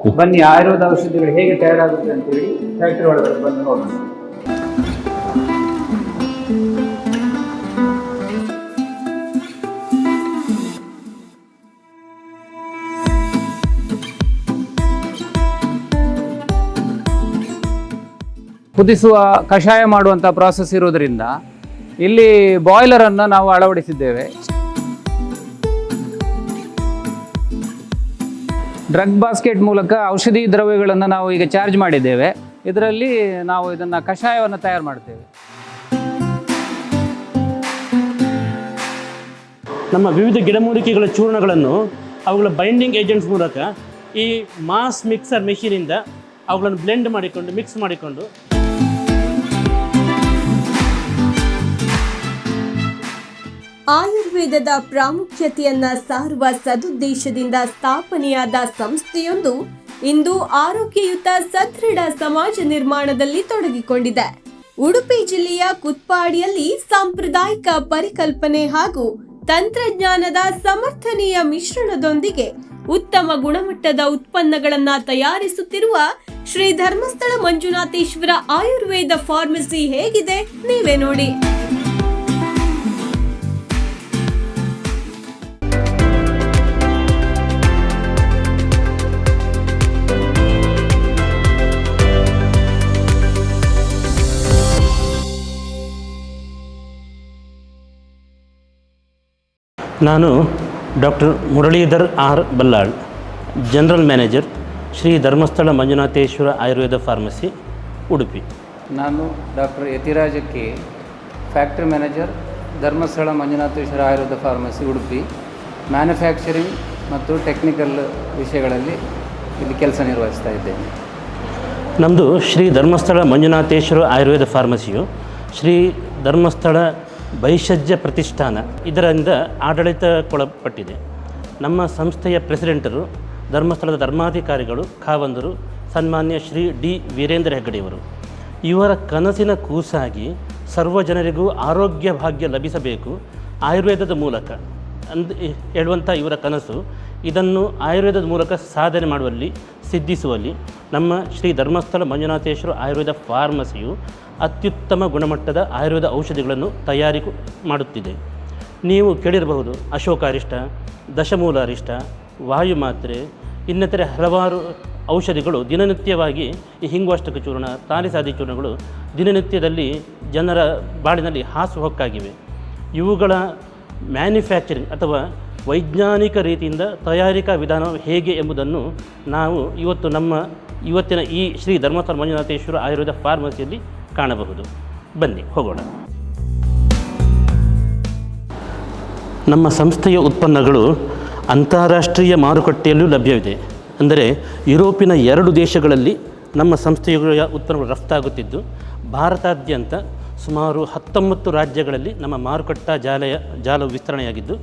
ಬನ್ನಿ ಆಯುರ್ವೇದ ಔಷಧಿಗಳು ಹೇಗೆ ತಯಾರಾಗುತ್ತೆ ಅಂತೇಳಿ ಫ್ಯಾಕ್ಟರಿ ಒಳಗಡೆ ಬಂದು ನೋಡೋಣ. ಕುದಿಸುವ ಕಷಾಯ ಮಾಡುವಂಥ ಪ್ರಾಸೆಸ್ ಇರೋದರಿಂದ ಇಲ್ಲಿ ಬಾಯ್ಲರನ್ನು ನಾವು ಅಳವಡಿಸಿದ್ದೇವೆ. ಡ್ರಗ್ ಬಾಸ್ಕೆಟ್ ಮೂಲಕ ಔಷಧಿ ದ್ರವ್ಯಗಳನ್ನು ನಾವು ಈಗ ಚಾರ್ಜ್ ಮಾಡಿದ್ದೇವೆ. ಇದರಲ್ಲಿ ನಾವು ಇದನ್ನು ಕಷಾಯವನ್ನು ತಯಾರು ಮಾಡ್ತೇವೆ. ನಮ್ಮ ವಿವಿಧ ಗಿಡಮೂಲಿಕೆಗಳ ಚೂರ್ಣಗಳನ್ನು ಅವುಗಳ ಬೈಂಡಿಂಗ್ ಏಜೆಂಟ್ಸ್ ಮೂಲಕ ಈ ಮಾಸ್ ಮಿಕ್ಸರ್ ಮೆಷಿನಿಂದ ಅವುಗಳನ್ನು ಬ್ಲೆಂಡ್ ಮಾಡಿಕೊಂಡು ಮಿಕ್ಸ್ ಮಾಡಿಕೊಂಡು ಆಯುರ್ವೇದದ ಪ್ರಾಮುಖ್ಯತೆಯನ್ನ ಸಾರುವ ಸದುದ್ದೇಶದಿಂದ ಸ್ಥಾಪನೆಯಾದ ಸಂಸ್ಥೆಯೊಂದು ಇಂದು ಆರೋಗ್ಯಯುತ ಸದೃಢ ಸಮಾಜ ನಿರ್ಮಾಣದಲ್ಲಿ ತೊಡಗಿಕೊಂಡಿದೆ. ಉಡುಪಿ ಜಿಲ್ಲೆಯ ಕುತ್ಪಾಡಿಯಲ್ಲಿ ಸಾಂಪ್ರದಾಯಿಕ ಪರಿಕಲ್ಪನೆ ಹಾಗೂ ತಂತ್ರಜ್ಞಾನದ ಸಮರ್ಥನೀಯ ಮಿಶ್ರಣದೊಂದಿಗೆ ಉತ್ತಮ ಗುಣಮಟ್ಟದ ಉತ್ಪನ್ನಗಳನ್ನು ತಯಾರಿಸುತ್ತಿರುವ ಶ್ರೀ ಧರ್ಮಸ್ಥಳ ಮಂಜುನಾಥೇಶ್ವರ ಆಯುರ್ವೇದ ಫಾರ್ಮಸಿ ಹೇಗಿದೆ ನೀವೇ ನೋಡಿ. ನಾನು doctor Muralidhar R Ballal, general manager, Shri Dharmasthala Manjunatheshwara Ayurveda pharmacy, Udupi. ನಾನು doctor Yatiraja K, factory manager, Dharmasthala Manjunatheshwara Ayurveda pharmacy, Udupi. Manufacturing ಮತ್ತು ಟೆಕ್ನಿಕಲ್ ವಿಷಯಗಳಲ್ಲಿ ಇಲ್ಲಿ ಕೆಲಸ ನಿರ್ವಹಿಸ್ತಾ ಇದ್ದೇನೆ. ನಮ್ಮದು ಶ್ರೀ ಧರ್ಮಸ್ಥಳ ಮಂಜುನಾಥೇಶ್ವರ ಆಯುರ್ವೇದ ಫಾರ್ಮಸಿಯು ಶ್ರೀ ಧರ್ಮಸ್ಥಳ ಭೈಷಜ್ಯ ಪ್ರತಿಷ್ಠಾನ ಇದರಿಂದ ಆಡಳಿತಕ್ಕೊಳಪಟ್ಟಿದೆ. ನಮ್ಮ ಸಂಸ್ಥೆಯ ಪ್ರೆಸಿಡೆಂಟರು ಧರ್ಮಸ್ಥಳದ ಧರ್ಮಾಧಿಕಾರಿಗಳು ಕಾವಂದರು ಸನ್ಮಾನ್ಯ ಶ್ರೀ ಡಿ ವೀರೇಂದ್ರ ಹೆಗ್ಗಡೆಯವರು. ಇವರ ಕನಸಿನ ಕೂಸಾಗಿ ಸರ್ವ ಜನರಿಗೂ ಆರೋಗ್ಯ ಭಾಗ್ಯ ಲಭಿಸಬೇಕು ಆಯುರ್ವೇದದ ಮೂಲಕ ಹೇಳುವಂಥ ಇವರ ಕನಸು. ಇದನ್ನು ಆಯುರ್ವೇದದ ಮೂಲಕ ಸಾಧನೆ ಮಾಡುವಲ್ಲಿ ಸಿದ್ಧಿಸುವಲ್ಲಿ ನಮ್ಮ ಶ್ರೀ ಧರ್ಮಸ್ಥಳ ಮಂಜುನಾಥೇಶ್ವರ ಆಯುರ್ವೇದ ಫಾರ್ಮಸಿಯು ಅತ್ಯುತ್ತಮ ಗುಣಮಟ್ಟದ ಆಯುರ್ವೇದ ಔಷಧಿಗಳನ್ನು ತಯಾರಿ ಮಾಡುತ್ತಿದೆ. ನೀವು ಕೇಳಿರಬಹುದು ಅಶೋಕಾರಿಷ್ಟ, ದಶಮೂಲಾರಿಷ್ಟ, ವಾಯುಮಾತ್ರೆ ಇನ್ನಿತರೆ ಹಲವಾರು ಔಷಧಿಗಳು ದಿನನಿತ್ಯವಾಗಿ ಈ ಹಿಂಗುವಷ್ಟಕ ಚೂರ್ಣ, ತಾಲಿಸಾದಿ ಚೂರ್ಣಗಳು ದಿನನಿತ್ಯದಲ್ಲಿ ಜನರ ಬಾಳಿನಲ್ಲಿ ಹಾಸುಹೊಕ್ಕಾಗಿವೆ. ಇವುಗಳ ಮ್ಯಾನುಫ್ಯಾಕ್ಚರಿಂಗ್ ಅಥವಾ ವೈಜ್ಞಾನಿಕ ರೀತಿಯಿಂದ ತಯಾರಿಕಾ ವಿಧಾನ ಹೇಗೆ ಎಂಬುದನ್ನು ನಾವು ಇವತ್ತಿನ ಈ ಶ್ರೀ ಧರ್ಮಸ್ಥಳ ಮಂಜುನಾಥೇಶ್ವರ ಆಯುರ್ವೇದ ಫಾರ್ಮಸಿಯಲ್ಲಿ ಕಾಣಬಹುದು. ಬನ್ನಿ ಹೋಗೋಣ. ನಮ್ಮ ಸಂಸ್ಥೆಯ ಉತ್ಪನ್ನಗಳು ಅಂತಾರಾಷ್ಟ್ರೀಯ ಮಾರುಕಟ್ಟೆಯಲ್ಲೂ ಲಭ್ಯವಿದೆ. ಅಂದರೆ ಯುರೋಪಿನ 2 ದೇಶಗಳಲ್ಲಿ ನಮ್ಮ ಸಂಸ್ಥೆಯ ಉತ್ಪನ್ನಗಳು ರಫ್ತಾಗುತ್ತಿದ್ದು, ಭಾರತಾದ್ಯಂತ ಸುಮಾರು 19 ರಾಜ್ಯಗಳಲ್ಲಿ ನಮ್ಮ ಮಾರುಕಟ್ಟಾ ಜಾಲವು ವಿಸ್ತರಣೆಯಾಗಿದ್ದು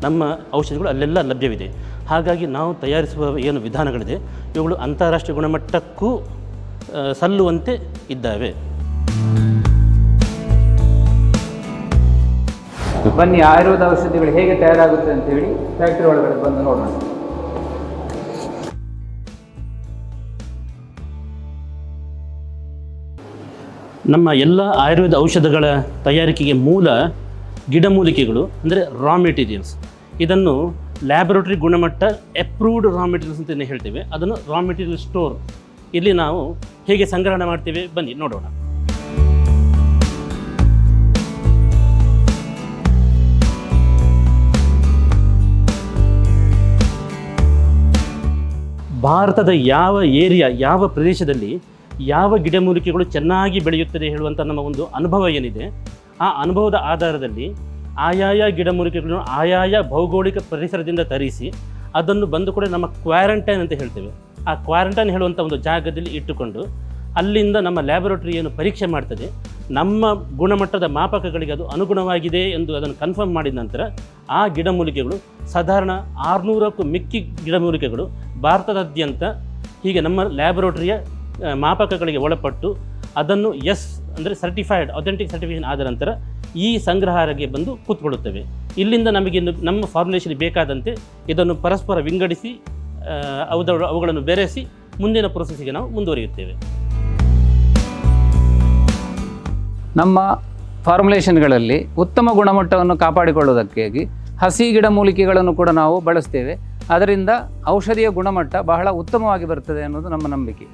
ನಮ್ಮ ಔಷಧಿಗಳು ಅಲ್ಲೆಲ್ಲ ಲಭ್ಯವಿದೆ. ಹಾಗಾಗಿ ನಾವು ತಯಾರಿಸುವ ಏನು ವಿಧಾನಗಳಿದೆ ಇವುಗಳು ಅಂತಾರಾಷ್ಟ್ರೀಯ ಗುಣಮಟ್ಟಕ್ಕೂ ಸಲ್ಲುವಂತೆ ಇದ್ದಾವೆ. ಬನ್ನಿ ಆಯುರ್ವೇದ ಔಷಧಿಗಳು ಹೇಗೆ ತಯಾರಾಗುತ್ತೆ ಅಂತೇಳಿ ಫ್ಯಾಕ್ಟರಿ ಒಳಗಡೆ ಬಂದು ನೋಡೋಣ. ನಮ್ಮ ಎಲ್ಲ ಆಯುರ್ವೇದ ಔಷಧಗಳ ತಯಾರಿಕೆಗೆ ಮೂಲ ಗಿಡಮೂಲಿಕೆಗಳು ಅಂದರೆ ರಾ ಮೆಟೀರಿಯಲ್ಸ್. ಇದನ್ನು ಲ್ಯಾಬೊರೇಟರಿ ಗುಣಮಟ್ಟ ಅಪ್ರೂವ್ಡ್ ರಾ ಮೆಟೀರಿಯಲ್ಸ್ ಅಂತಲೇ ಹೇಳ್ತೇವೆ. ಅದನ್ನು ರಾ ಮೆಟೀರಿಯಲ್ ಸ್ಟೋರ್ ಇಲ್ಲಿ ನಾವು ಹೇಗೆ ಸಂಗ್ರಹಣೆ ಮಾಡ್ತೇವೆ ಬನ್ನಿ ನೋಡೋಣ. ಭಾರತದ ಯಾವ ಏರಿಯಾ, ಯಾವ ಪ್ರದೇಶದಲ್ಲಿ ಯಾವ ಗಿಡಮೂಲಿಕೆಗಳು ಚೆನ್ನಾಗಿ ಬೆಳೆಯುತ್ತದೆ ಹೇಳುವಂಥ ನಮ್ಮ ಒಂದು ಅನುಭವ ಏನಿದೆ, ಆ ಅನುಭವದ ಆಧಾರದಲ್ಲಿ ಆಯಾಯ ಗಿಡಮೂಲಿಕೆಗಳನ್ನು ಆಯಾಯ ಭೌಗೋಳಿಕ ಪರಿಸರದಿಂದ ತರಿಸಿ ಅದನ್ನು ಬಂದು ಕೂಡ ನಮ್ಮ ಕ್ವಾರಂಟೈನ್ ಅಂತ ಹೇಳ್ತೇವೆ. ಆ ಕ್ವಾರಂಟೈನ್ ಹೇಳುವಂಥ ಒಂದು ಜಾಗದಲ್ಲಿ ಇಟ್ಟುಕೊಂಡು ಅಲ್ಲಿಂದ ನಮ್ಮ ಲ್ಯಾಬೊರೇಟರಿ ಏನು ಪರೀಕ್ಷೆ ಮಾಡ್ತದೆ, ನಮ್ಮ ಗುಣಮಟ್ಟದ ಮಾಪಕಗಳಿಗೆ ಅದು ಅನುಗುಣವಾಗಿದೆ ಎಂದು ಅದನ್ನು ಕನ್ಫರ್ಮ್ ಮಾಡಿದ ನಂತರ ಆ ಗಿಡಮೂಲಿಕೆಗಳು ಸಾಧಾರಣ 600ಕ್ಕೂ ಮಿಕ್ಕಿ ಗಿಡಮೂಲಿಕೆಗಳು ಭಾರತದಾದ್ಯಂತ ಹೀಗೆ ನಮ್ಮ ಲ್ಯಾಬೊರೇಟರಿಯ ಮಾಪಕಗಳಿಗೆ ಒಳಪಟ್ಟು ಅದನ್ನು ಅಂದರೆ ಸರ್ಟಿಫೈಡ್ ಅಥೆಂಟಿಕ್ ಸರ್ಟಿಫಿಕೇಷನ್ ಆದ ನಂತರ ಈ ಸಂಗ್ರಹಾಲಯಕ್ಕೆ ಬಂದು ಕೂತ್ಕೊಳ್ಳುತ್ತವೆ. ಇಲ್ಲಿಂದ ನಮಗೆ ನಮ್ಮ ಫಾರ್ಮುಲೇಷನ್ ಬೇಕಾದಂತೆ ಇದನ್ನು ಪರಸ್ಪರ ವಿಂಗಡಿಸಿ ಅವುಗಳನ್ನು ಬೆರೆಸಿ ಮುಂದಿನ ಪ್ರೊಸೆಸ್ಸಿಗೆ ನಾವು ಮುಂದುವರಿಯುತ್ತೇವೆ. ನಮ್ಮ ಫಾರ್ಮುಲೇಷನ್ಗಳಲ್ಲಿ ಉತ್ತಮ ಗುಣಮಟ್ಟವನ್ನು ಕಾಪಾಡಿಕೊಳ್ಳುವುದಕ್ಕಾಗಿ ಹಸಿ ಗಿಡಮೂಲಿಕೆಗಳನ್ನು ಕೂಡ ನಾವು ಬಳಸ್ತೇವೆ. ಅದರಿಂದ ಔಷಧಿಯ ಗುಣಮಟ್ಟ ಬಹಳ ಉತ್ತಮವಾಗಿ ಬರ್ತದೆ ಅನ್ನೋದು ನಮ್ಮ ನಂಬಿಕೆ.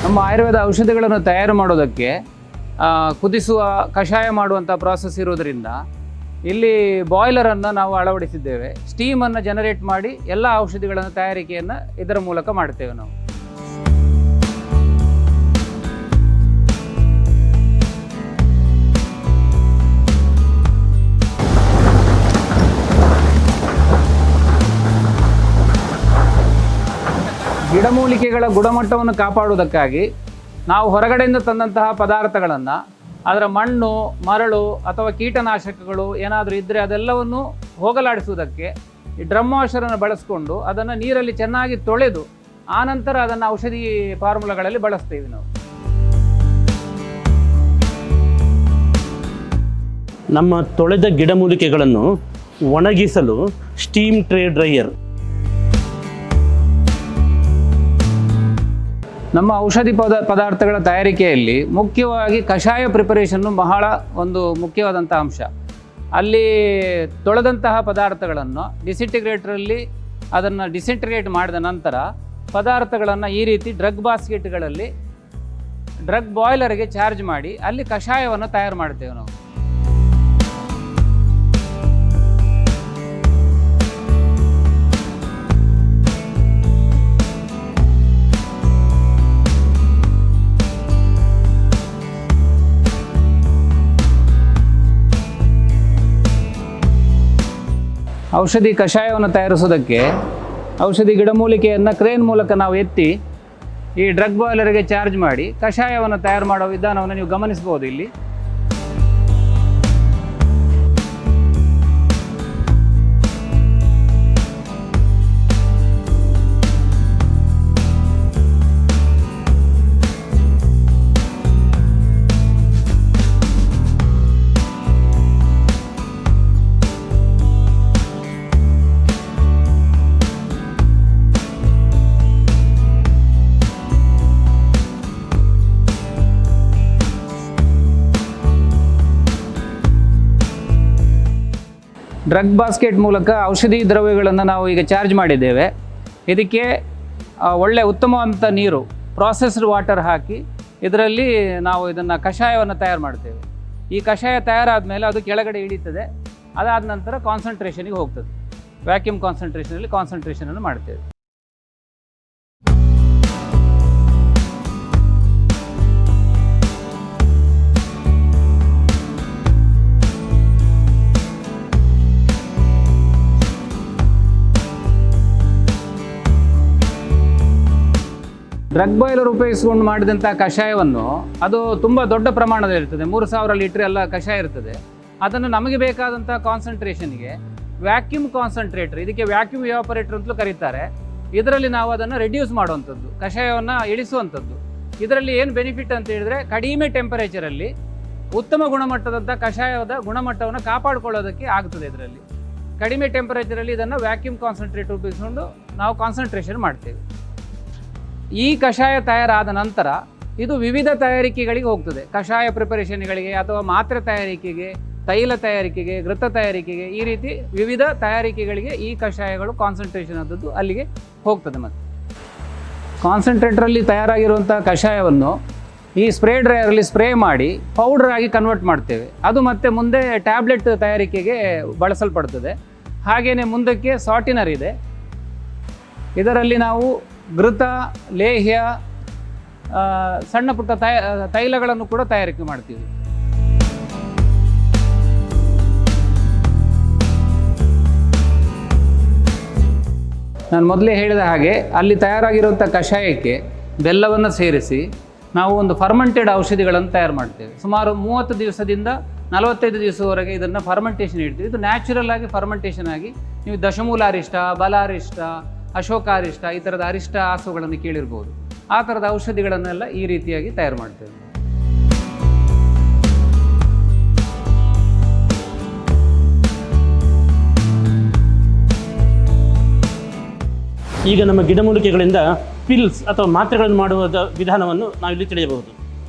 ನಮ್ಮ ಆಯುರ್ವೇದ ಔಷಧಿಗಳನ್ನು ತಯಾರು ಮಾಡೋದಕ್ಕೆ ಕುದಿಸುವ ಕಷಾಯ ಮಾಡುವಂಥ ಪ್ರಾಸೆಸ್ ಇರೋದರಿಂದ ಇಲ್ಲಿ ಬಾಯ್ಲರನ್ನು ನಾವು ಅಳವಡಿಸಿದ್ದೇವೆ. ಸ್ಟೀಮನ್ನು ಜನರೇಟ್ ಮಾಡಿ ಎಲ್ಲ ಔಷಧಿಗಳನ್ನು ತಯಾರಿಕೆಯನ್ನು ಇದರ ಮೂಲಕ ಮಾಡ್ತೇವೆ ನಾವು. ಗಿಡಮೂಲಿಕೆಗಳ ಗುಣಮಟ್ಟವನ್ನು ಕಾಪಾಡುವುದಕ್ಕಾಗಿ ನಾವು ಹೊರಗಡೆಯಿಂದ ತಂದಂತಹ ಪದಾರ್ಥಗಳನ್ನು ಅದರ ಮಣ್ಣು, ಮರಳು ಅಥವಾ ಕೀಟನಾಶಕಗಳು ಏನಾದರೂ ಇದ್ದರೆ ಅದೆಲ್ಲವನ್ನು ಹೋಗಲಾಡಿಸುವುದಕ್ಕೆ ಈ ಡ್ರಮ್ ವಾಷರನ್ನು ಬಳಸಿಕೊಂಡು ಅದನ್ನು ನೀರಲ್ಲಿ ಚೆನ್ನಾಗಿ ತೊಳೆದು ಆನಂತರ ಅದನ್ನು ಔಷಧಿ ಫಾರ್ಮುಲಾಗಳಲ್ಲಿ ಬಳಸ್ತೇವೆ ನಾವು. ನಮ್ಮ ತೊಳೆದ ಗಿಡಮೂಲಿಕೆಗಳನ್ನು ಒಣಗಿಸಲು ಸ್ಟೀಮ್ ಟ್ರೇ ಡ್ರೈಯರ್. ನಮ್ಮ ಔಷಧಿ ಪದಾರ್ಥಗಳ ತಯಾರಿಕೆಯಲ್ಲಿ ಮುಖ್ಯವಾಗಿ ಕಷಾಯ ಪ್ರಿಪರೇಷನ್ನು ಬಹಳ ಒಂದು ಮುಖ್ಯವಾದಂಥ ಅಂಶ. ಅಲ್ಲಿ ತೊಳೆದಂತಹ ಪದಾರ್ಥಗಳನ್ನು ಡಿಸಿಂಟಿಗ್ರೇಟರಲ್ಲಿ ಅದನ್ನು ಡಿಸಿಂಟಿಗ್ರೇಟ್ ಮಾಡಿದ ನಂತರ ಪದಾರ್ಥಗಳನ್ನು ಈ ರೀತಿ ಡ್ರಗ್ ಬಾಸ್ಕೆಟ್ಗಳಲ್ಲಿ ಡ್ರಗ್ ಬಾಯ್ಲರ್ಗೆ ಚಾರ್ಜ್ ಮಾಡಿ ಅಲ್ಲಿ ಕಷಾಯವನ್ನು ತಯಾರು ಮಾಡ್ತೇವೆ ನಾವು. ಔಷಧಿ ಕಷಾಯವನ್ನು ತಯಾರಿಸೋದಕ್ಕೆ ಔಷಧಿ ಗಿಡಮೂಲಿಕೆಯನ್ನು ಕ್ರೇನ್ ಮೂಲಕ ನಾವು ಎತ್ತಿ ಈ ಡ್ರಗ್ ಬಾಯ್ಲರ್ಗೆ ಚಾರ್ಜ್ ಮಾಡಿ ಕಷಾಯವನ್ನು ತಯಾರು ಮಾಡೋ ವಿಧಾನವನ್ನು ನೀವು ಗಮನಿಸ್ಬೋದು ಇಲ್ಲಿ. ಡ್ರಗ್ ಬಾಸ್ಕೆಟ್ ಮೂಲಕ ಔಷಧಿ ದ್ರವ್ಯಗಳನ್ನು ನಾವು ಈಗ ಚಾರ್ಜ್ ಮಾಡಿದ್ದೇವೆ. ಇದಕ್ಕೆ ಒಳ್ಳೆ ಉತ್ತಮವಾದಂಥ ನೀರು, ಪ್ರಾಸೆಸ್ಡ್ ವಾಟರ್ ಹಾಕಿ ಇದರಲ್ಲಿ ನಾವು ಇದನ್ನು ಕಷಾಯವನ್ನು ತಯಾರು ಮಾಡ್ತೇವೆ. ಈ ಕಷಾಯ ತಯಾರಾದ ಮೇಲೆ ಅದು ಕೆಳಗಡೆ ಇಳೀತದೆ. ಅದಾದ ನಂತರ ಕಾನ್ಸಂಟ್ರೇಷನಿಗೆ ಹೋಗ್ತದೆ. ವ್ಯಾಕ್ಯೂಮ್ ಕಾನ್ಸಂಟ್ರೇಷನಲ್ಲಿ ಕಾನ್ಸಂಟ್ರೇಷನನ್ನು ಮಾಡ್ತೇವೆ. ಡ್ರಗ್ ಬಾಯ್ಲರ್ ಉಪಯೋಗಿಸಿಕೊಂಡು ಮಾಡಿದಂಥ ಕಷಾಯವನ್ನು ಅದು ತುಂಬ ದೊಡ್ಡ ಪ್ರಮಾಣದಲ್ಲಿರ್ತದೆ. 3000 ಲೀಟ್ರ್ ಎಲ್ಲ ಕಷಾಯ ಇರ್ತದೆ. ಅದನ್ನು ನಮಗೆ ಬೇಕಾದಂಥ ಕಾನ್ಸಂಟ್ರೇಷನ್ಗೆ ವ್ಯಾಕ್ಯೂಮ್ ಕಾನ್ಸಂಟ್ರೇಟರ್, ಇದಕ್ಕೆ ವ್ಯಾಕ್ಯೂಮ್ ಇವಾಪರೇಟರ್ ಅಂತಲೂ ಕರೀತಾರೆ, ಇದರಲ್ಲಿ ನಾವು ಅದನ್ನು ರೆಡ್ಯೂಸ್ ಮಾಡುವಂಥದ್ದು, ಕಷಾಯವನ್ನು ಇಳಿಸುವಂಥದ್ದು. ಇದರಲ್ಲಿ ಏನು ಬೆನಿಫಿಟ್ ಅಂತ ಹೇಳಿದರೆ ಕಡಿಮೆ ಟೆಂಪರೇಚರಲ್ಲಿ ಉತ್ತಮ ಗುಣಮಟ್ಟದಂಥ ಕಷಾಯದ ಗುಣಮಟ್ಟವನ್ನು ಕಾಪಾಡಿಕೊಳ್ಳೋದಕ್ಕೆ ಆಗ್ತದೆ. ಇದರಲ್ಲಿ ಕಡಿಮೆ ಟೆಂಪರೇಚರಲ್ಲಿ ಇದನ್ನು ವ್ಯಾಕ್ಯೂಮ್ ಕಾನ್ಸಂಟ್ರೇಟರ್ ಉಪಯೋಗಿಸಿಕೊಂಡು ನಾವು ಕಾನ್ಸಂಟ್ರೇಷನ್ ಮಾಡ್ತೇವೆ. ಈ ಕಷಾಯ ತಯಾರಾದ ನಂತರ ಇದು ವಿವಿಧ ತಯಾರಿಕೆಗಳಿಗೆ ಹೋಗ್ತದೆ. ಕಷಾಯ ಪ್ರಿಪರೇಷನ್ಗಳಿಗೆ ಅಥವಾ ಮಾತ್ರೆ ತಯಾರಿಕೆಗೆ, ತೈಲ ತಯಾರಿಕೆಗೆ, ಘೃತ ತಯಾರಿಕೆಗೆ, ಈ ರೀತಿ ವಿವಿಧ ತಯಾರಿಕೆಗಳಿಗೆ ಈ ಕಷಾಯಗಳು ಕಾನ್ಸಂಟ್ರೇಷನ್ ಆದದ್ದು ಅಲ್ಲಿಗೆ ಹೋಗ್ತದೆ. ಮತ್ತು ಕಾನ್ಸಂಟ್ರೇಟರಲ್ಲಿ ತಯಾರಾಗಿರುವಂಥ ಕಷಾಯವನ್ನು ಈ ಸ್ಪ್ರೇ ಡ್ರೈಯರಲ್ಲಿ ಸ್ಪ್ರೇ ಮಾಡಿ ಪೌಡರ್ ಆಗಿ ಕನ್ವರ್ಟ್ ಮಾಡ್ತೇವೆ. ಅದು ಮತ್ತೆ ಮುಂದೆ ಟ್ಯಾಬ್ಲೆಟ್ ತಯಾರಿಕೆಗೆ ಬಳಸಲ್ಪಡ್ತದೆ. ಹಾಗೆಯೇ ಮುಂದಕ್ಕೆ ಸಾಟಿನರ್ ಇದೆ. ಇದರಲ್ಲಿ ನಾವು ಘೃತ, ಲೇಹ್ಯ, ಸಣ್ಣ ಪುಟ್ಟ ತೈಲಗಳನ್ನು ಕೂಡ ತಯಾರಿಕೆ ಮಾಡ್ತೀವಿ. ನಾನು ಮೊದಲೇ ಹೇಳಿದ ಹಾಗೆ ಅಲ್ಲಿ ತಯಾರಾಗಿರುವಂಥ ಕಷಾಯಕ್ಕೆ ಬೆಲ್ಲವನ್ನು ಸೇರಿಸಿ ನಾವು ಒಂದು ಫರ್ಮೆಂಟೆಡ್ ಔಷಧಿಗಳನ್ನು ತಯಾರು ಮಾಡ್ತೇವೆ. ಸುಮಾರು 30 ದಿವಸದಿಂದ 45 ದಿವಸವರೆಗೆ ಇದನ್ನು ಫರ್ಮೆಂಟೇಷನ್ ಇಡ್ತೀವಿ. ಇದು ನ್ಯಾಚುರಲ್ ಆಗಿ ಫರ್ಮೆಂಟೇಷನ್ ಆಗಿ ನೀವು ದಶಮೂಲ ಅರಿಷ್ಟ, ಬಲಾರಿಷ್ಟ, ಅಶೋಕಾರಿಷ್ಟ, ಈ ಥರದ ಅರಿಷ್ಟ ಆಸುಗಳನ್ನು ಕೇಳಿರ್ಬೋದು. ಆ ಥರದ ಔಷಧಿಗಳನ್ನೆಲ್ಲ ಈ ರೀತಿಯಾಗಿ ತಯಾರು ಮಾಡ್ತೇವೆ. ಈಗ ನಮ್ಮ ಗಿಡಮೂಲಿಕೆಗಳಿಂದ ಪಿಲ್ಸ್ ಅಥವಾ ಮಾತ್ರೆಗಳನ್ನು ಮಾಡುವ ವಿಧಾನವನ್ನು ನಾವಿಲ್ಲಿ ತಿಳಿಯಬಹುದು.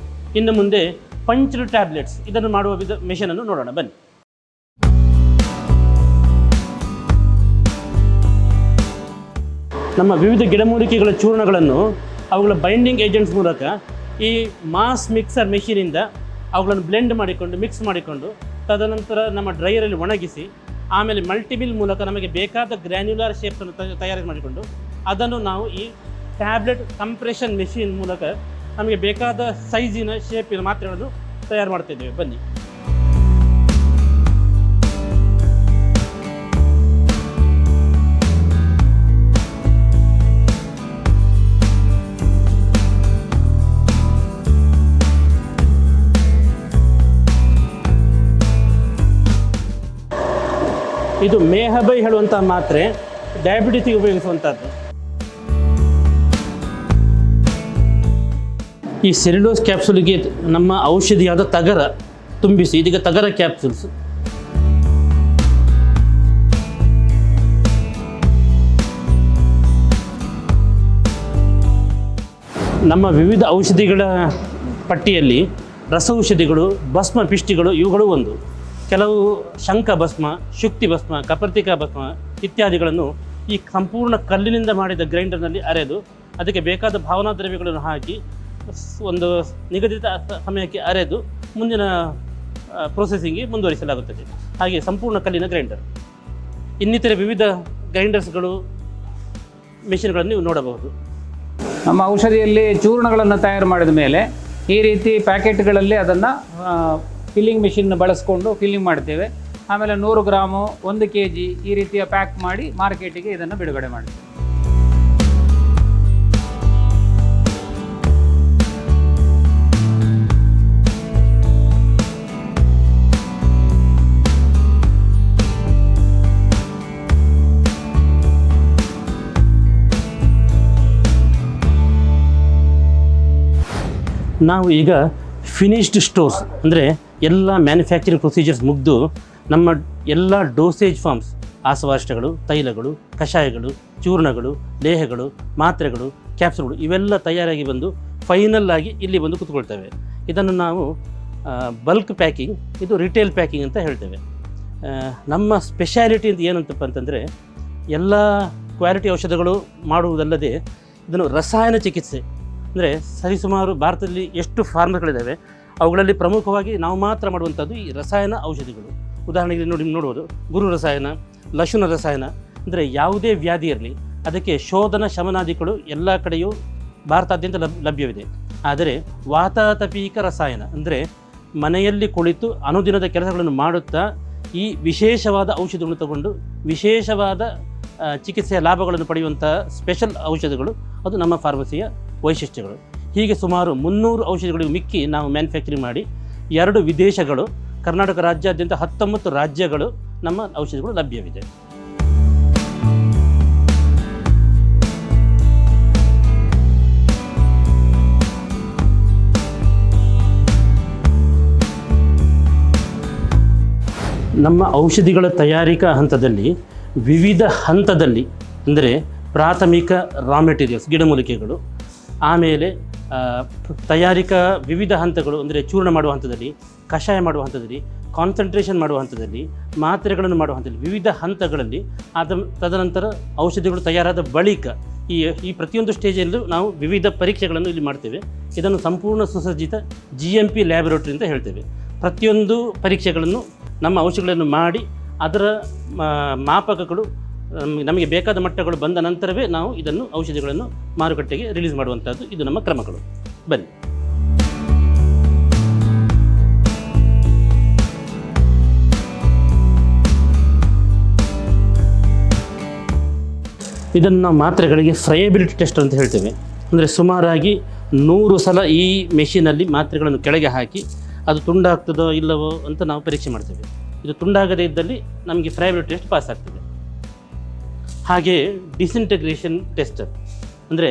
ಇನ್ನು ಮುಂದೆ ಪಂಚ್ಡ್ ಟ್ಯಾಬ್ಲೆಟ್ಸ್ ಇದನ್ನು ಮಾಡುವ ಮೆಷಿನನ್ನು ನೋಡೋಣ ಬನ್ನಿ. ನಮ್ಮ ವಿವಿಧ ಗಿಡಮೂಲಿಕೆಗಳ ಚೂರ್ಣಗಳನ್ನು ಅವುಗಳ ಬೈಂಡಿಂಗ್ ಏಜೆಂಟ್ಸ್ ಮೂಲಕ ಈ ಮಾಸ್ ಮಿಕ್ಸರ್ ಮೆಷಿನಿಂದ ಅವುಗಳನ್ನು ಬ್ಲೆಂಡ್ ಮಾಡಿಕೊಂಡು ಮಿಕ್ಸ್ ಮಾಡಿಕೊಂಡು ತದನಂತರ ನಮ್ಮ ಡ್ರೈಯರಲ್ಲಿ ಒಣಗಿಸಿ ಆಮೇಲೆ ಮಲ್ಟಿಮಿಲ್ ಮೂಲಕ ನಮಗೆ ಬೇಕಾದ ಗ್ರ್ಯಾನ್ಯುಲರ್ ಶೇಪ್ಸನ್ನು ತಯಾರು ಮಾಡಿಕೊಂಡು ಅದನ್ನು ನಾವು ಈ ಟ್ಯಾಬ್ಲೆಟ್ ಕಂಪ್ರೆಷನ್ ಮೆಷಿನ್ ಮೂಲಕ ನಮಗೆ ಬೇಕಾದ ಸೈಜಿನ ಶೇಪಿನ ಮಾತ್ರೆಗಳನ್ನು ತಯಾರು ಮಾಡ್ತಿದ್ದೇವೆ ಬನ್ನಿ. ಇದು ಮೇಹಬೈ ಹೇಳುವಂಥ ಮಾತ್ರೆ ಡಯಾಬಿಟಿಸ್ಗೆ ಉಪಯೋಗಿಸುವಂಥದ್ದು. ಈ ಸೆಲ್ಯುಲೋಸ್ ಕ್ಯಾಪ್ಸೂಲಿಗೆ ನಮ್ಮ ಔಷಧಿಯಾದ ತಗರ ತುಂಬಿಸಿ ಇದೀಗ ತಗರ ಕ್ಯಾಪ್ಸೂಲ್ಸ್. ನಮ್ಮ ವಿವಿಧ ಔಷಧಿಗಳ ಪಟ್ಟಿಯಲ್ಲಿ ರಸೌಷಧಿಗಳು, ಭಸ್ಮ ಪಿಷ್ಟಿಗಳು ಇವುಗಳು ಒಂದು. ಕೆಲವು ಶಂಖ ಭಸ್ಮ, ಶುಕ್ತಿ ಭಸ್ಮ, ಕಪರ್ತಿಕಾ ಭಸ್ಮ ಇತ್ಯಾದಿಗಳನ್ನು ಈ ಸಂಪೂರ್ಣ ಕಲ್ಲಿನಿಂದ ಮಾಡಿದ ಗ್ರೈಂಡರ್ನಲ್ಲಿ ಅರೆದು ಅದಕ್ಕೆ ಬೇಕಾದ ಭಾವನಾ ದ್ರವ್ಯಗಳನ್ನು ಹಾಕಿ ಒಂದು ನಿಗದಿತ ಸಮಯಕ್ಕೆ ಅರೆದು ಮುಂದಿನ ಪ್ರೊಸೆಸಿಂಗ್ಗೆ ಮುಂದುವರಿಸಲಾಗುತ್ತದೆ. ಹಾಗೆ ಸಂಪೂರ್ಣ ಕಲ್ಲಿನ ಗ್ರೈಂಡರ್. ಇನ್ನಿತರೆ ವಿವಿಧ ಗ್ರೈಂಡರ್ಸ್ಗಳು, ಮೆಷಿನ್ಗಳನ್ನು ನೀವು ನೋಡಬಹುದು. ನಮ್ಮ ಔಷಧಿಯಲ್ಲಿ ಚೂರ್ಣಗಳನ್ನು ತಯಾರು ಮಾಡಿದ ಮೇಲೆ ಈ ರೀತಿ ಪ್ಯಾಕೆಟ್ಗಳಲ್ಲಿ ಅದನ್ನು ಫಿಲ್ಲಿಂಗ್ ಮಿಷಿನ್ ಬಳಸ್ಕೊಂಡು ಫಿಲ್ಲಿಂಗ್ ಮಾಡ್ತೇವೆ. ಆಮೇಲೆ 100 ಗ್ರಾಮು, 1 kg ಈ ರೀತಿಯ ಪ್ಯಾಕ್ ಮಾಡಿ ಮಾರ್ಕೆಟಿಗೆ ಇದನ್ನು ಬಿಡುಗಡೆ ಮಾಡ್ತೇವೆ. ನಾವು ಈಗ ಫಿನಿಶ್ಡ್ ಸ್ಟೋರ್ಸ್ ಅಂದರೆ ಎಲ್ಲ ಮ್ಯಾನುಫ್ಯಾಕ್ಚರಿಂಗ್ ಪ್ರೊಸೀಜರ್ಸ್ ಮುಗಿದು ನಮ್ಮ ಎಲ್ಲ ಡೋಸೇಜ್ ಫಾರ್ಮ್ಸ್, ಆಸವಾಷ್ಟಗಳು, ತೈಲಗಳು, ಕಷಾಯಗಳು, ಚೂರ್ಣಗಳು, ಲೇಹಗಳು, ಮಾತ್ರೆಗಳು, ಕ್ಯಾಪ್ಸೂಲ್ಗಳು ಇವೆಲ್ಲ ತಯಾರಾಗಿ ಬಂದು ಫೈನಲ್ ಆಗಿ ಇಲ್ಲಿ ಬಂದು ಕೂತ್ಕೊಳ್ತೇವೆ. ಇದನ್ನು ನಾವು ಬಲ್ಕ್ ಪ್ಯಾಕಿಂಗ್, ಇದು ರಿಟೇಲ್ ಪ್ಯಾಕಿಂಗ್ ಅಂತ ಹೇಳ್ತೇವೆ. ನಮ್ಮ ಸ್ಪೆಷಾಲಿಟಿ ಅಂತ ಏನಂತಪ್ಪ ಅಂತಂದರೆ ಎಲ್ಲ ಕ್ವಾಲಿಟಿ ಔಷಧಗಳು ಮಾಡುವುದಲ್ಲದೆ ಇದನ್ನು ರಸಾಯನ ಚಿಕಿತ್ಸೆ ಅಂದರೆ ಸರಿಸುಮಾರು ಭಾರತದಲ್ಲಿ ಎಷ್ಟು ಫಾರ್ಮರ್ಗಳಿದ್ದಾವೆ ಅವುಗಳಲ್ಲಿ ಪ್ರಮುಖವಾಗಿ ನಾವು ಮಾತ್ರ ಮಾಡುವಂಥದ್ದು ಈ ರಸಾಯನ ಔಷಧಿಗಳು. ಉದಾಹರಣೆಗೆ ನೋಡ್ಬೋದು ಗುರು ರಸಾಯನ, ಲಶುನ ರಸಾಯನ. ಅಂದರೆ ಯಾವುದೇ ವ್ಯಾಧಿ ಇರಲಿ ಅದಕ್ಕೆ ಶೋಧನ ಶಮನಾದಿಗಳು ಎಲ್ಲ ಕಡೆಯೂ ಭಾರತಾದ್ಯಂತ ಲಭ್ಯವಿದೆ. ಆದರೆ ವಾತಾತಪೀಕ ರಸಾಯನ ಅಂದರೆ ಮನೆಯಲ್ಲಿ ಕುಳಿತು ಅನುದಿನದ ಕೆಲಸಗಳನ್ನು ಮಾಡುತ್ತಾ ಈ ವಿಶೇಷವಾದ ಔಷಧಿಗಳನ್ನು ತಗೊಂಡು ವಿಶೇಷವಾದ ಚಿಕಿತ್ಸೆಯ ಲಾಭಗಳನ್ನು ಪಡೆಯುವಂಥ ಸ್ಪೆಷಲ್ ಔಷಧಿಗಳು ಅದು ನಮ್ಮ ಫಾರ್ಮಸಿಯ ವೈಶಿಷ್ಟ್ಯಗಳು. ಹೀಗೆ ಸುಮಾರು 300 ಔಷಧಿಗಳಿಗೆ ಮಿಕ್ಕಿ ನಾವು ಮ್ಯಾನುಫ್ಯಾಕ್ಚರಿಂಗ್ ಮಾಡಿ 2 ವಿದೇಶಗಳು, ಕರ್ನಾಟಕ ರಾಜ್ಯಾದ್ಯಂತ 19 ರಾಜ್ಯಗಳು ನಮ್ಮ ಔಷಧಿಗಳು ಲಭ್ಯವಿದೆ. ನಮ್ಮ ಔಷಧಿಗಳ ತಯಾರಿಕಾ ಹಂತದಲ್ಲಿ ವಿವಿಧ ಹಂತದಲ್ಲಿ ಅಂದರೆ ಪ್ರಾಥಮಿಕ ರಾ ಮೆಟೀರಿಯಲ್ಸ್ ಗಿಡಮೂಲಿಕೆಗಳು, ಆಮೇಲೆ ತಯಾರಿಕಾ ವಿವಿಧ ಹಂತಗಳು ಅಂದರೆ ಚೂರ್ಣ ಮಾಡುವ ಹಂತದಲ್ಲಿ, ಕಷಾಯ ಮಾಡುವ ಹಂತದಲ್ಲಿ, ಕಾನ್ಸಂಟ್ರೇಷನ್ ಮಾಡುವ ಹಂತದಲ್ಲಿ, ಮಾತ್ರೆಗಳನ್ನು ಮಾಡುವ ಹಂತದಲ್ಲಿ ವಿವಿಧ ಹಂತಗಳಲ್ಲಿ ತದನಂತರ ಔಷಧಿಗಳು ತಯಾರಾದ ಬಳಿಕ ಈ ಪ್ರತಿಯೊಂದು ಸ್ಟೇಜಲ್ಲೂ ನಾವು ವಿವಿಧ ಪರೀಕ್ಷೆಗಳನ್ನು ಇಲ್ಲಿ ಮಾಡ್ತೇವೆ. ಇದನ್ನು ಸಂಪೂರ್ಣ ಸುಸಜ್ಜಿತ GMP ಲ್ಯಾಬೊರೇಟರಿ ಅಂತ ಹೇಳ್ತೇವೆ. ಪ್ರತಿಯೊಂದು ಪರೀಕ್ಷೆಗಳನ್ನು ನಮ್ಮ ಔಷಧಿಗಳನ್ನು ಮಾಡಿ ಅದರ ಮಾಪಕಗಳು ನಮಗೆ ಬೇಕಾದ ಮಟ್ಟಗಳು ಬಂದ ನಂತರವೇ ನಾವು ಇದನ್ನು ಔಷಧಿಗಳನ್ನು ಮಾರುಕಟ್ಟೆಗೆ ರಿಲೀಸ್ ಮಾಡುವಂಥದ್ದು ಇದು ನಮ್ಮ ಕ್ರಮಗಳು. ಬನ್ನಿ. ಇದನ್ನು ನಾವು ಮಾತ್ರೆಗಳಿಗೆ ಫ್ರೈಯಬಿಲಿಟಿ ಟೆಸ್ಟ್ ಅಂತ ಹೇಳ್ತೇವೆ. ಅಂದರೆ ಸುಮಾರಾಗಿ 100 ಸಲ ಈ ಮೆಷಿನಲ್ಲಿ ಮಾತ್ರೆಗಳನ್ನು ಕೆಳಗೆ ಹಾಕಿ ಅದು ತುಂಡಾಗ್ತದೋ ಇಲ್ಲವೋ ಅಂತ ನಾವು ಪರೀಕ್ಷೆ ಮಾಡ್ತೇವೆ. ಇದು ತುಂಡಾಗದೇ ಇದ್ದಲ್ಲಿ ನಮಗೆ ಫ್ರೈಯಬಿಲಿಟಿ ಟೆಸ್ಟ್ ಪಾಸ್ ಆಗ್ತದೆ. ಹಾಗೆ ಡಿಸ್ಇಂಟಗ್ರೇಷನ್ ಟೆಸ್ಟ್ ಅಂದರೆ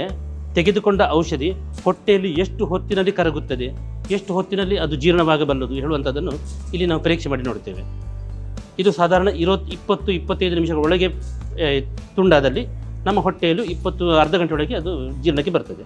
ತೆಗೆದುಕೊಂಡ ಔಷಧಿ ಹೊಟ್ಟೆಯಲ್ಲಿ ಎಷ್ಟು ಹೊತ್ತಿನಲ್ಲಿ ಕರಗುತ್ತದೆ, ಎಷ್ಟು ಹೊತ್ತಿನಲ್ಲಿ ಅದು ಜೀರ್ಣವಾಗಬಲ್ಲದು ಹೇಳುವಂಥದ್ದನ್ನು ಇಲ್ಲಿ ನಾವು ಪರೀಕ್ಷೆ ಮಾಡಿ ನೋಡ್ತೇವೆ. ಇದು ಸಾಧಾರಣ 20-25 ನಿಮಿಷಗಳ ಒಳಗೆ ತುಂಡಾದಲ್ಲಿ ನಮ್ಮ ಹೊಟ್ಟೆಯಲ್ಲೂ ಅರ್ಧ ಗಂಟೆ ಒಳಗೆ ಅದು ಜೀರ್ಣಕ್ಕೆ ಬರ್ತದೆ.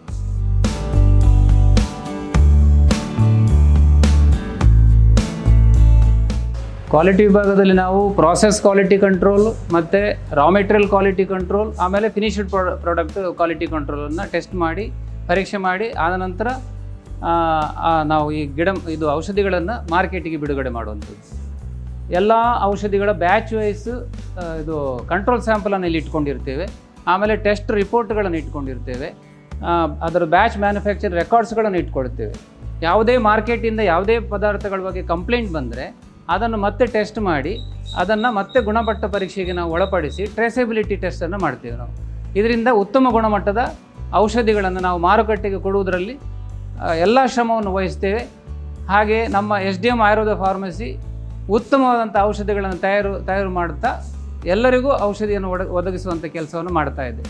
ಕ್ವಾಲಿಟಿ ವಿಭಾಗದಲ್ಲಿ ನಾವು ಪ್ರಾಸೆಸ್ ಕ್ವಾಲಿಟಿ ಕಂಟ್ರೋಲ್ ಮತ್ತು ರಾ ಮೆಟೀರಿಯಲ್ ಕ್ವಾಲಿಟಿ ಕಂಟ್ರೋಲ್, ಆಮೇಲೆ ಫಿನಿಶ್ಡ್ ಪ್ರಾಡಕ್ಟ್ ಕ್ವಾಲಿಟಿ ಕಂಟ್ರೋಲನ್ನು ಟೆಸ್ಟ್ ಮಾಡಿ ಪರೀಕ್ಷೆ ಮಾಡಿ ಆದ ನಂತರ ನಾವು ಈ ಇದು ಔಷಧಿಗಳನ್ನು ಮಾರ್ಕೆಟಿಗೆ ಬಿಡುಗಡೆ ಮಾಡುವಂಥದ್ದು. ಎಲ್ಲ ಔಷಧಿಗಳ ಬ್ಯಾಚ್ ವೈಸ್ ಇದು ಕಂಟ್ರೋಲ್ ಸ್ಯಾಂಪಲನ್ನು ಇಲ್ಲಿ ಇಟ್ಕೊಂಡಿರ್ತೇವೆ. ಆಮೇಲೆ ಟೆಸ್ಟ್ ರಿಪೋರ್ಟ್ಗಳನ್ನು ಇಟ್ಕೊಂಡಿರ್ತೇವೆ. ಅದರ ಬ್ಯಾಚ್ ಮ್ಯಾನುಫ್ಯಾಕ್ಚರ್ ರೆಕಾರ್ಡ್ಸ್ಗಳನ್ನು ಇಟ್ಕೊಳ್ತೇವೆ. ಯಾವುದೇ ಮಾರ್ಕೆಟಿಂದ ಯಾವುದೇ ಪದಾರ್ಥಗಳ ಬಗ್ಗೆ ಕಂಪ್ಲೇಂಟ್ ಬಂದರೆ ಅದನ್ನು ಮತ್ತೆ ಟೆಸ್ಟ್ ಮಾಡಿ ಅದನ್ನು ಮತ್ತೆ ಗುಣಮಟ್ಟ ಪರೀಕ್ಷೆಗೆ ನಾವು ಒಳಪಡಿಸಿ ಟ್ರೇಸಬಿಲಿಟಿ ಟೆಸ್ಟನ್ನು ಮಾಡ್ತೇವೆ ನಾವು. ಇದರಿಂದ ಉತ್ತಮ ಗುಣಮಟ್ಟದ ಔಷಧಿಗಳನ್ನು ನಾವು ಮಾರುಕಟ್ಟೆಗೆ ಕೊಡುವುದರಲ್ಲಿ ಎಲ್ಲ ಶ್ರಮವನ್ನು ವಹಿಸ್ತೇವೆ. ಹಾಗೆ ನಮ್ಮ SDM ಆಯುರ್ವೇದ ಫಾರ್ಮಸಿ ಉತ್ತಮವಾದಂಥ ಔಷಧಿಗಳನ್ನು ತಯಾರು ಮಾಡುತ್ತಾ ಎಲ್ಲರಿಗೂ ಔಷಧಿಯನ್ನು ಒದಗಿಸುವಂಥ ಕೆಲಸವನ್ನು ಮಾಡ್ತಾ ಇದೆ.